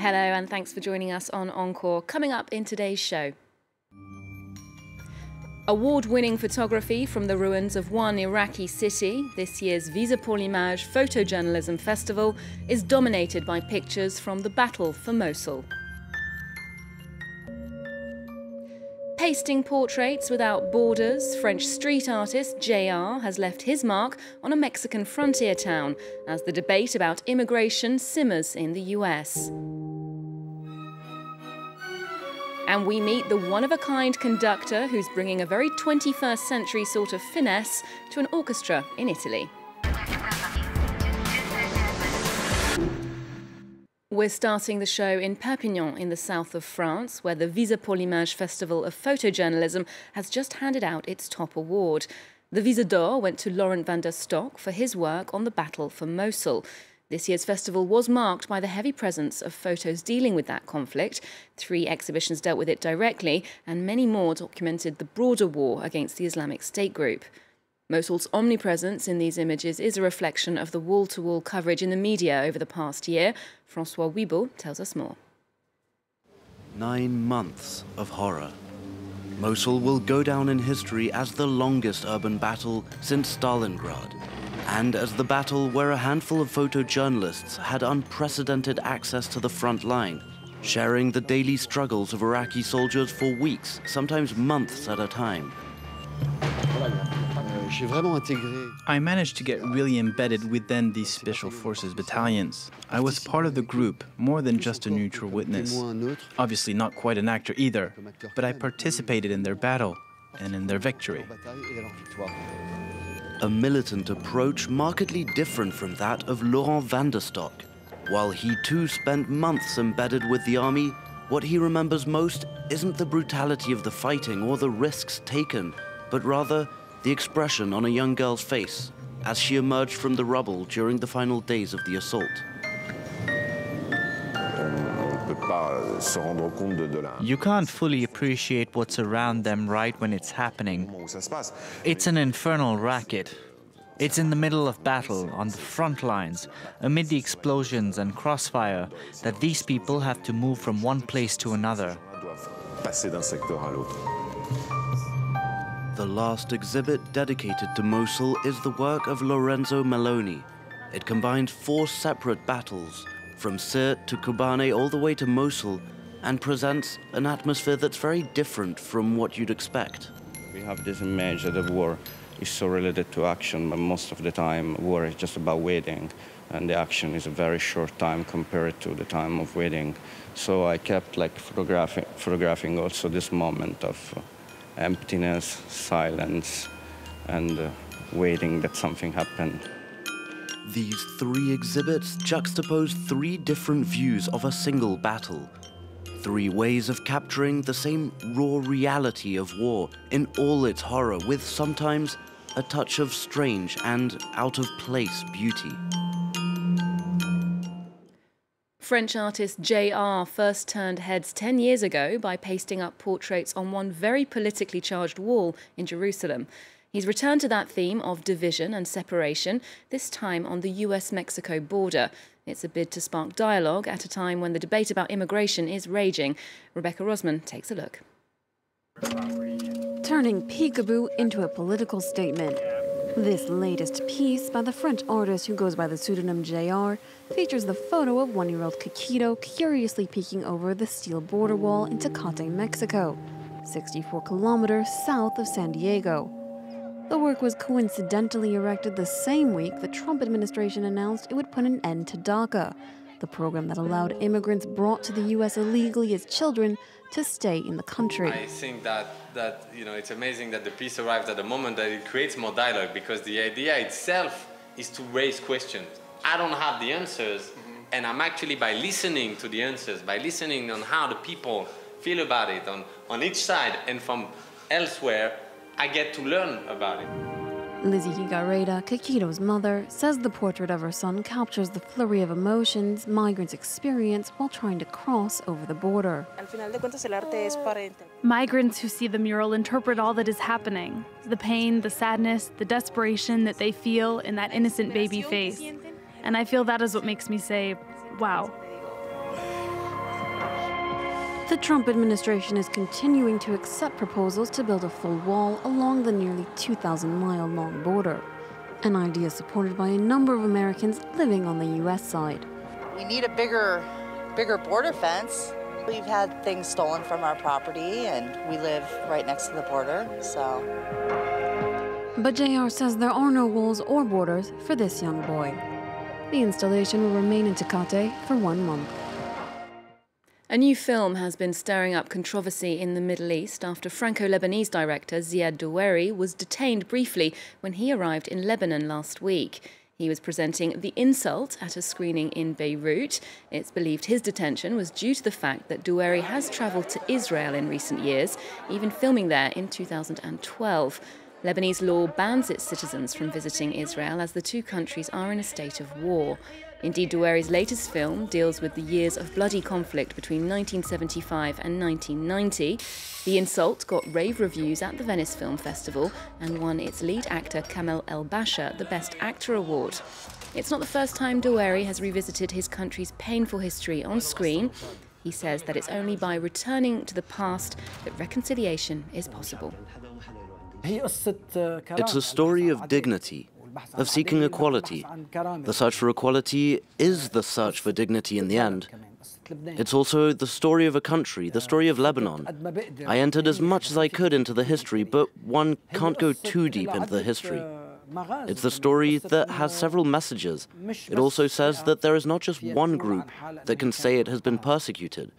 Hello and thanks for joining us on Encore. Coming up in today's show. Award-winning photography from the ruins of one Iraqi city. This year's Visa pour l'Image photojournalism festival is dominated by pictures from the battle for Mosul. Pasting portraits without borders, French street artist JR has left his mark on a Mexican frontier town as the debate about immigration simmers in the US. And we meet the one-of-a-kind conductor who's bringing a very 21st century sort of finesse to an orchestra in Italy. We're starting the show in Perpignan in the south of France, where the Visa pour l'Image Festival of Photojournalism has just handed out its top award. The Visa d'Or went to Laurent Van der Stock for his work on the battle for Mosul. This year's festival was marked by the heavy presence of photos dealing with that conflict. 3 exhibitions dealt with it directly, and many more documented the broader war against the Islamic State group. Mosul's omnipresence in these images is a reflection of the wall-to-wall coverage in the media over the past year. François Wibo tells us more. 9 months of horror. Mosul will go down in history as the longest urban battle since Stalingrad, and as the battle where a handful of photojournalists had unprecedented access to the front line, sharing the daily struggles of Iraqi soldiers for weeks, sometimes months at a time. I managed to get really embedded within these special forces battalions. I was part of the group, more than just a neutral witness. Obviously not quite an actor either, but I participated in their battle and in their victory. A militant approach markedly different from that of Laurent Van der Stock. While he too spent months embedded with the army, what he remembers most isn't the brutality of the fighting or the risks taken, but rather the expression on a young girl's face as she emerged from the rubble during the final days of the assault. You can't fully appreciate what's around them right when it's happening. It's an infernal racket. It's in the middle of battle, on the front lines, amid the explosions and crossfire, that these people have to move from one place to another. The last exhibit dedicated to Mosul is the work of Lorenzo Meloni. It combines 4 separate battles, from Sirte to Kobane all the way to Mosul, and presents an atmosphere that's very different from what you'd expect. We have this image that the war is so related to action, but most of the time war is just about waiting, and the action is a very short time compared to the time of waiting. So I kept like photographing also this moment of emptiness, silence, and waiting that something happened. These 3 exhibits juxtapose 3 different views of a single battle. 3 ways of capturing the same raw reality of war in all its horror, with sometimes a touch of strange and out-of-place beauty. French artist JR first turned heads 10 years ago by pasting up portraits on one very politically charged wall in Jerusalem. He's returned to that theme of division and separation, this time on the US-Mexico border. It's a bid to spark dialogue at a time when the debate about immigration is raging. Rebecca Rosman takes a look. Turning peekaboo into a political statement. This latest piece by the French artist who goes by the pseudonym JR features the photo of 1-year-old Kikito curiously peeking over the steel border wall in Tecate, Mexico, 64 kilometers south of San Diego. The work was coincidentally erected the same week the Trump administration announced it would put an end to DACA, the program that allowed immigrants brought to the U.S. illegally as children to stay in the country. I think that it's amazing that the piece arrives at the moment that it creates more dialogue, because the idea itself is to raise questions. I don't have the answers, and I'm actually, by listening to the answers, by listening on how the people feel about it on each side and from elsewhere, I get to learn about it. Lizzie Higareda, Kikito's mother, says the portrait of her son captures the flurry of emotions migrants experience while trying to cross over the border. Migrants who see the mural interpret all that is happening, the pain, the sadness, the desperation that they feel in that innocent baby face. And I feel that is what makes me say, wow. The Trump administration is continuing to accept proposals to build a full wall along the nearly 2,000-mile-long border, an idea supported by a number of Americans living on the U.S. side. We need a bigger border fence. We've had things stolen from our property, and we live right next to the border, so. But JR says there are no walls or borders for this young boy. The installation will remain in Tecate for 1 month. A new film has been stirring up controversy in the Middle East after Franco-Lebanese director Ziad Doueri was detained briefly when he arrived in Lebanon last week. He was presenting The Insult at a screening in Beirut. It's believed his detention was due to the fact that Doueri has travelled to Israel in recent years, even filming there in 2012. Lebanese law bans its citizens from visiting Israel as the two countries are in a state of war. Indeed, Doueri's latest film deals with the years of bloody conflict between 1975 and 1990. The Insult got rave reviews at the Venice Film Festival and won its lead actor Kamel El Basha the Best Actor award. It's not the first time Doueri has revisited his country's painful history on screen. He says that it's only by returning to the past that reconciliation is possible. It's a story of dignity, of seeking equality. The search for equality is the search for dignity in the end. It's also the story of a country, the story of Lebanon. I entered as much as I could into the history, but one can't go too deep into the history. It's the story that has several messages. It also says that there is not just one group that can say it has been persecuted.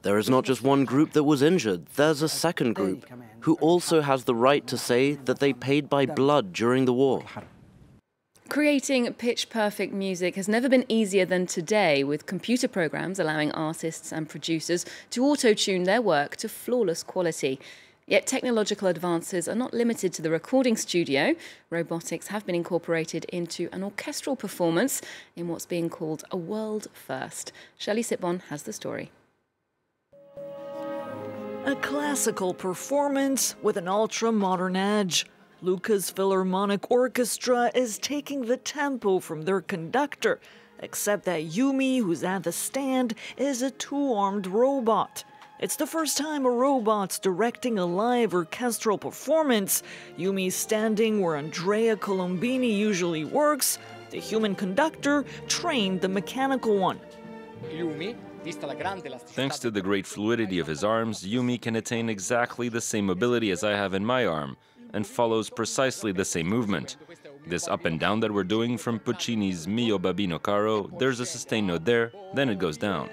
There is not just one group that was injured. There's a second group who also has the right to say that they paid by blood during the war. Creating pitch-perfect music has never been easier than today, with computer programs allowing artists and producers to auto-tune their work to flawless quality. Yet technological advances are not limited to the recording studio. Robotics have been incorporated into an orchestral performance in what's being called a world first. Shelley Sitbon has the story. A classical performance with an ultra-modern edge. Lucca's Philharmonic Orchestra is taking the tempo from their conductor, except that Yumi, who's at the stand, is a two-armed robot. It's the first time a robot's directing a live orchestral performance. Yumi's standing where Andrea Colombini usually works. The human conductor trained the mechanical one. Thanks to the great fluidity of his arms, Yumi can attain exactly the same mobility as I have in my arm, and follows precisely the same movement. This up and down that we're doing from Puccini's Mio Babino Caro, there's a sustained note there, then it goes down.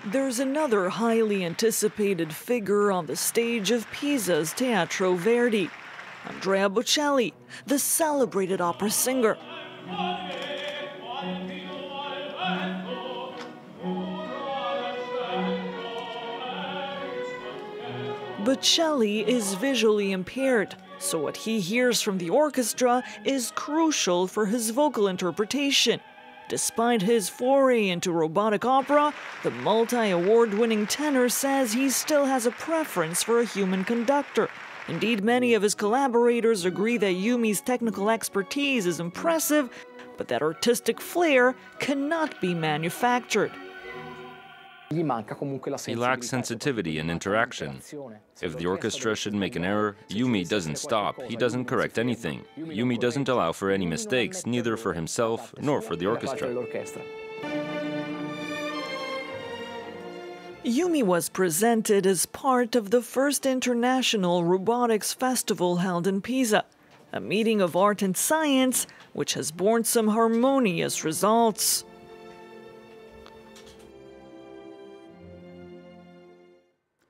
There's another highly anticipated figure on the stage of Pisa's Teatro Verdi, Andrea Bocelli, the celebrated opera singer. Bocelli is visually impaired, so what he hears from the orchestra is crucial for his vocal interpretation. Despite his foray into robotic opera, the multi-award-winning tenor says he still has a preference for a human conductor. Indeed, many of his collaborators agree that Yumi's technical expertise is impressive, but that artistic flair cannot be manufactured. He lacks sensitivity and interaction. If the orchestra should make an error, Yumi doesn't stop, he doesn't correct anything. Yumi doesn't allow for any mistakes, neither for himself nor for the orchestra. Yumi was presented as part of the first international robotics festival held in Pisa, a meeting of art and science which has borne some harmonious results.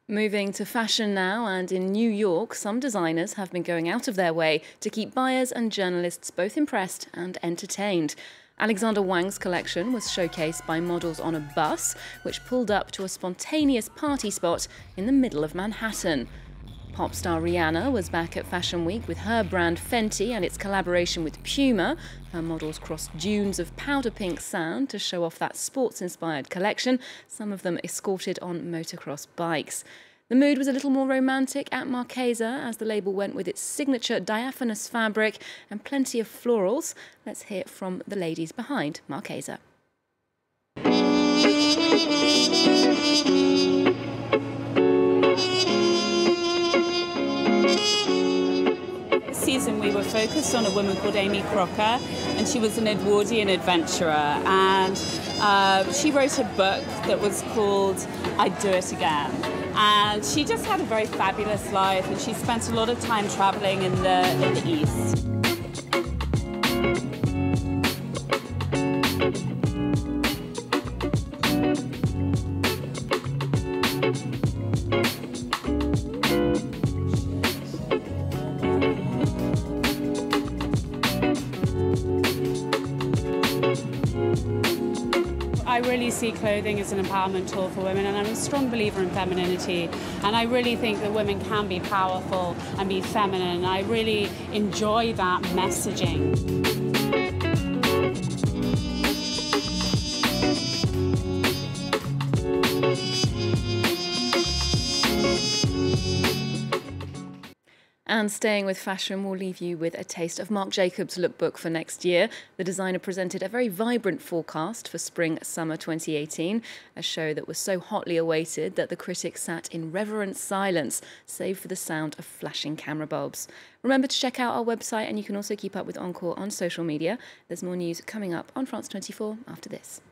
Moving to fashion now, and in New York, some designers have been going out of their way to keep buyers and journalists both impressed and entertained. Alexander Wang's collection was showcased by models on a bus, which pulled up to a spontaneous party spot in the middle of Manhattan. Pop star Rihanna was back at Fashion Week with her brand Fenty and its collaboration with Puma. Her models crossed dunes of powder pink sand to show off that sports-inspired collection, some of them escorted on motocross bikes. The mood was a little more romantic at Marchesa as the label went with its signature diaphanous fabric and plenty of florals. Let's hear from the ladies behind Marchesa. focused on a woman called Amy Crocker, and she was an Edwardian adventurer. And she wrote a book that was called I'd Do It Again. And she just had a very fabulous life, and she spent a lot of time traveling in the East. I really see clothing as an empowerment tool for women, and I'm a strong believer in femininity, and I really think that women can be powerful and be feminine. I really enjoy that messaging. And staying with fashion, we'll leave you with a taste of Marc Jacobs' lookbook for next year. The designer presented a very vibrant forecast for spring-summer 2018, a show that was so hotly awaited that the critics sat in reverent silence, save for the sound of flashing camera bulbs. Remember to check out our website, and you can also keep up with Encore on social media. There's more news coming up on France 24 after this.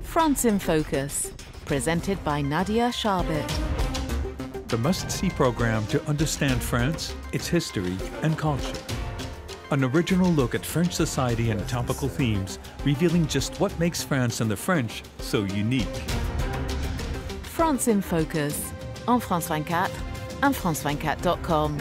France in Focus, presented by Nadia Sharbet. The must-see program to understand France, its history and culture. An original look at French society and topical themes, revealing just what makes France and the French so unique. France in Focus, en France 24 and france24.com.